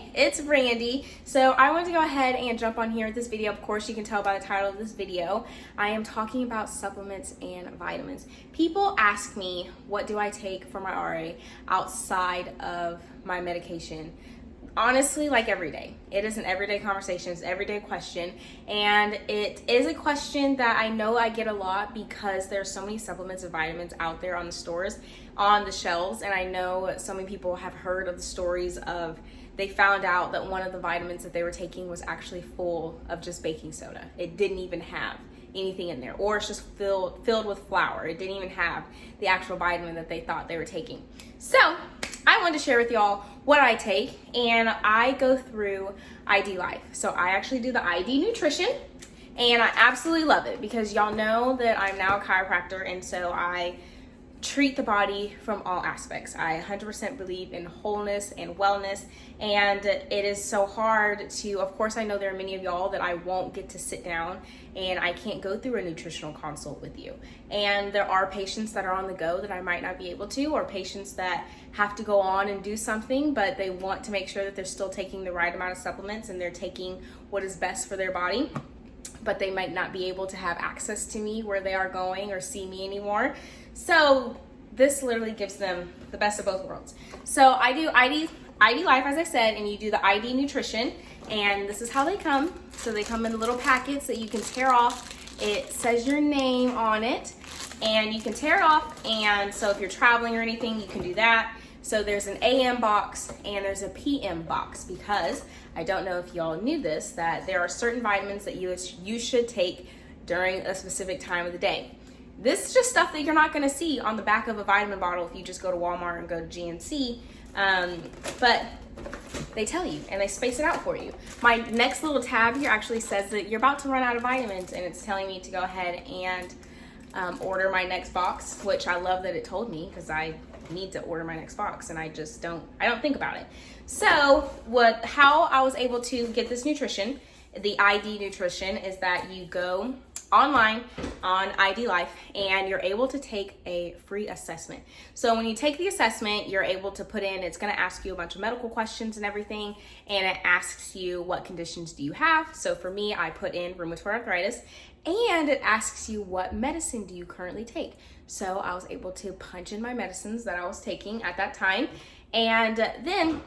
Hey, it's Randy. So I wanted to go ahead and jump on here with this video. Of course, you can tell by the title of this video, I am talking about supplements and vitamins. People ask me, what do I take for my RA outside of my medication? Honestly, like every day. It is an everyday conversation, it's an everyday question, and it is a question that I know I get a lot because there's so many supplements and vitamins out there on the stores, on the shelves, and I know so many people have heard of the stories of they found out that one of the vitamins that they were taking was actually full of just baking soda. It didn't even have anything in there, or it's just filled with flour. It didn't even have the actual vitamin that they thought they were taking. So I wanted to share with y'all what I take, and I go through ID Life. So I actually do the IDNutrition, and I absolutely love it because y'all know that I'm now a chiropractor, and so I treat the body from all aspects. I 100% believe in wholeness and wellness, and it is so hard to, of course, I know there are many of y'all that I won't get to sit down and I can't go through a nutritional consult with you. And there are patients that are on the go that I might not be able to, or patients that have to go on and do something, but they want to make sure that they're still taking the right amount of supplements and they're taking what is best for their body, but they might not be able to have access to me where they are going or see me anymore. So this literally gives them the best of both worlds. So I do ID Life, as I said, and you do the IDNutrition, and this is how they come. So they come in little packets that you can tear off. It says your name on it, and you can tear it off, and so if you're traveling or anything, you can do that. So there's an AM box and there's a PM box, because I don't know if y'all knew this, that there are certain vitamins that you should take during a specific time of the day. This is just stuff that you're not going to see on the back of a vitamin bottle if you just go to Walmart and go to GNC, but they tell you and they space it out for you. My next little tab here actually says that you're about to run out of vitamins, and it's telling me to go ahead and order my next box, which I love that it told me, because I need to order my next box and I don't think about it. So how I was able to get this nutrition, the IDNutrition, is that you go online on ID Life and you're able to take a free assessment. So when you take the assessment, you're able to put in, it's going to ask you a bunch of medical questions and everything, and it asks you what conditions do you have. So for me, I put in rheumatoid arthritis, and it asks you what medicine do you currently take. So I was able to punch in my medicines that I was taking at that time, and then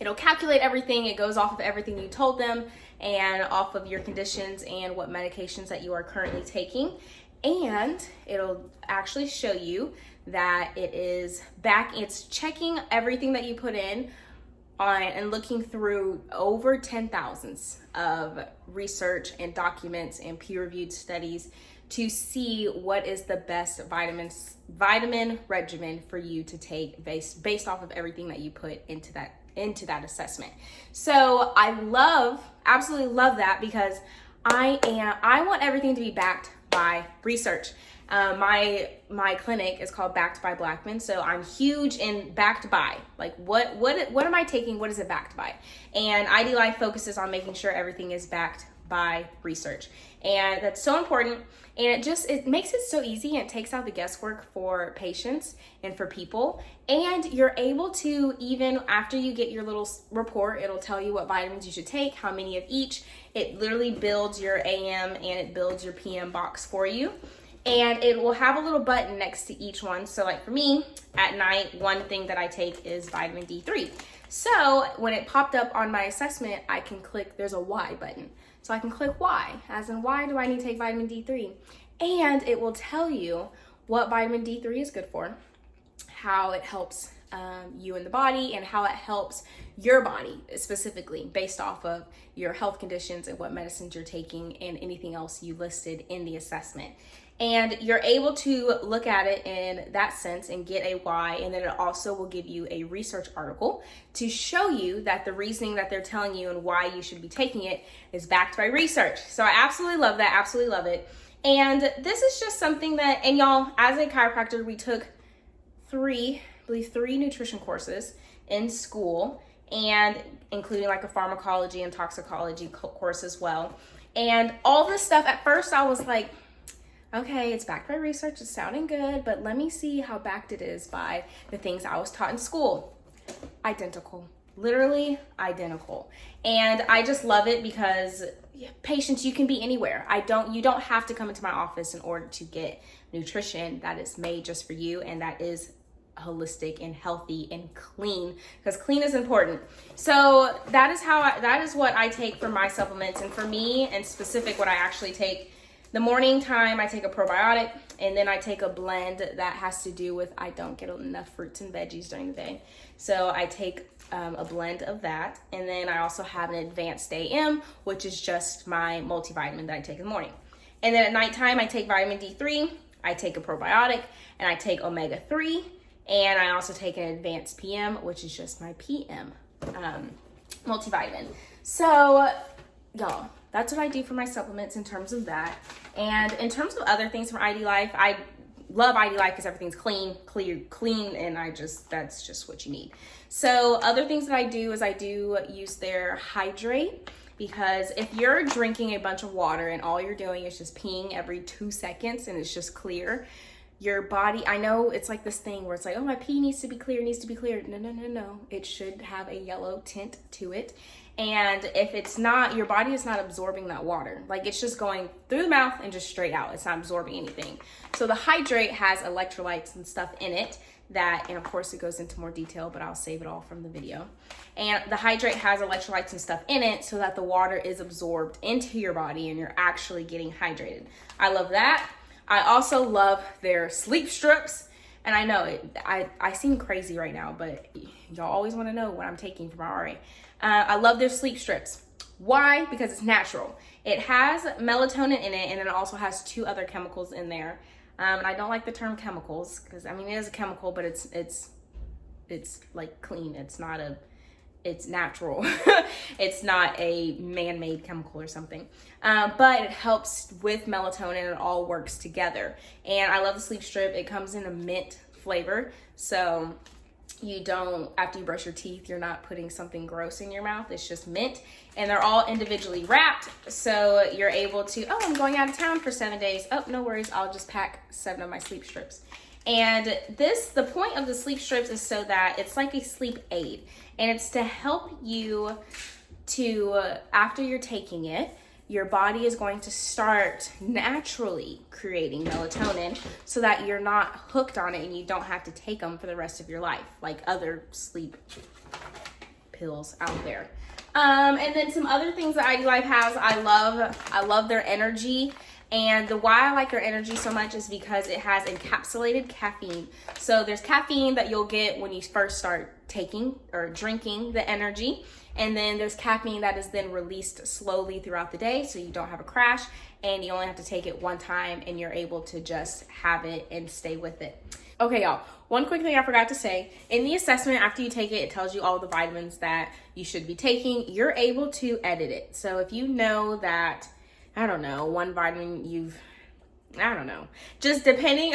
it'll calculate everything. It goes off of everything you told them and off of your conditions and what medications that you are currently taking. And it'll actually show you that it's checking everything that you put in on and looking through over 10,000 of research and documents and peer-reviewed studies to see what is the best vitamin regimen for you to take based off of everything that you put into that assessment. So I absolutely love that, because I want everything to be backed by research. My clinic is called Backed by Blackman, so I'm huge in backed by. Like what am I taking? What is it backed by? And ID Life focuses on making sure everything is backed by research, and that's so important. And it makes it so easy, and it takes out the guesswork for patients and for people. And you're able to, even after you get your little report, it'll tell you what vitamins you should take, how many of each. It literally builds your AM and it builds your PM box for you. And it will have a little button next to each one. So like for me, at night, one thing that I take is vitamin D3. So when it popped up on my assessment, I can click, there's a Y button. So I can click Y, as in why do I need to take vitamin D3? And it will tell you what vitamin D3 is good for, how it helps you in the body, and how it helps your body specifically based off of your health conditions and what medicines you're taking and anything else you listed in the assessment. And you're able to look at it in that sense and get a why, and then it also will give you a research article to show you that the reasoning that they're telling you and why you should be taking it is backed by research. So I absolutely love that, absolutely love it. And this is just something that, and y'all, as a chiropractor, we took three nutrition courses in school, and including like a pharmacology and toxicology course as well. And all this stuff, at first I was like, okay, it's backed by research, it's sounding good, but let me see how backed it is by the things I was taught in school. Identical. literally identical. And I just love it because patients, you can be anywhere. You don't have to come into my office in order to get nutrition that is made just for you and that is holistic and healthy and clean, because clean is important. So that is what I take for my supplements. And for me in specific, what I actually take the morning time, I take a probiotic, and then I take a blend that has to do with, I don't get enough fruits and veggies during the day. So I take a blend of that. And then I also have an advanced AM, which is just my multivitamin that I take in the morning. And then at nighttime, I take vitamin D3, I take a probiotic, and I take omega-3. And I also take an advanced PM, which is just my PM multivitamin. So y'all, that's what I do for my supplements in terms of that. And in terms of other things from ID Life, I love ID Life because everything's clean, and that's just what you need. So other things that I do is I do use their Hydrate, because if you're drinking a bunch of water and all you're doing is just peeing every 2 seconds and it's just clear, your body, I know it's like this thing where it's like, oh, my pee needs to be clear. No. It should have a yellow tint to it. And if it's not, your body is not absorbing that water. Like, it's just going through the mouth and just straight out. It's not absorbing anything. So the Hydrate has electrolytes and stuff in it and of course it goes into more detail, but I'll save it all from the video. And the Hydrate has electrolytes and stuff in it so that the water is absorbed into your body and you're actually getting hydrated. I love that. I also love their sleep strips. And I know I seem crazy right now, but y'all always want to know what I'm taking for my RA. I love their sleep strips. Why? Because it's natural. It has melatonin in it, and it also has 2 other chemicals in there. And I don't like the term chemicals because, I mean, it is a chemical, but it's like clean. It's natural. It's not a man-made chemical or something. But it helps with melatonin, and it all works together. And I love the sleep strip. It comes in a mint flavor. So you don't, after you brush your teeth, you're not putting something gross in your mouth. It's just mint. And they're all individually wrapped. So you're able to, oh, I'm going out of town for 7 days. Oh, no worries. I'll just pack 7 of my sleep strips. And the point of the sleep strips is so that it's like a sleep aid. And it's to help you to, after you're taking it, your body is going to start naturally creating melatonin so that you're not hooked on it and you don't have to take them for the rest of your life, like other sleep pills out there. And then some other things that ID Life has, I love their energy. And why I like their energy so much is because it has encapsulated caffeine. So there's caffeine that you'll get when you first start taking or drinking the energy. And then there's caffeine that is then released slowly throughout the day, so you don't have a crash, and you only have to take it one time, and you're able to just have it and stay with it. Okay, y'all, one quick thing I forgot to say. In the assessment, after you take it, it tells you all the vitamins that you should be taking. You're able to edit it. So if you know that, I don't know, one vitamin just depending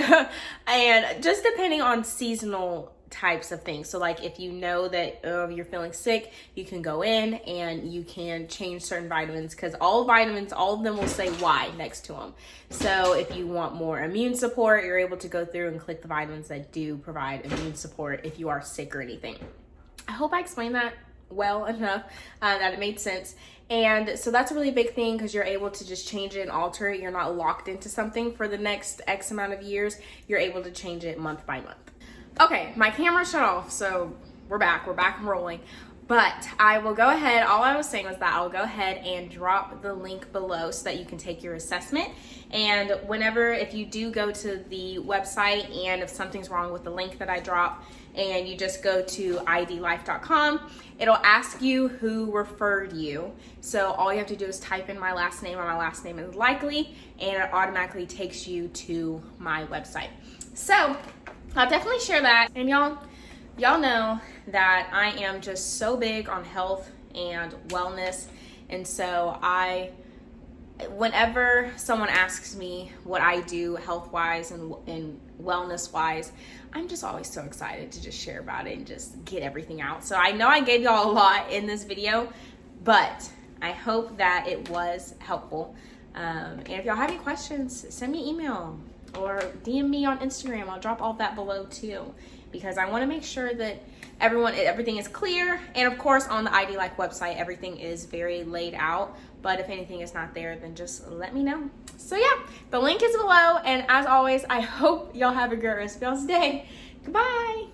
on seasonal types of things. So like if you know that you're feeling sick, you can go in and you can change certain vitamins, because all vitamins, all of them will say Y next to them. So if you want more immune support, you're able to go through and click the vitamins that do provide immune support if you are sick or anything. I hope I explained that well enough that it made sense. And so that's a really big thing, because you're able to just change it and alter it. You're not locked into something for the next X amount of years. You're able to change it month by month. Okay, my camera shut off, so we're back and rolling. But I will go ahead, all I was saying was that I'll go ahead and drop the link below so that you can take your assessment. And if you do go to the website and if something's wrong with the link that I drop, and you just go to idlife.com, it'll ask you who referred you. So all you have to do is type in my last name, or my last name is Likely, and it automatically takes you to my website. So I'll definitely share that. And y'all know that I am just so big on health and wellness. And so whenever someone asks me what I do health-wise and wellness-wise, I'm just always so excited to just share about it and just get everything out. So I know I gave y'all a lot in this video, but I hope that it was helpful. And if y'all have any questions, send me an email. or DM me on Instagram. I'll drop all of that below too, because I want to make sure that everything is clear. And of course, on the IDLike website, everything is very laid out. But if anything is not there, then just let me know. So yeah, the link is below. And as always, I hope y'all have a great rest of y'all's day. Goodbye.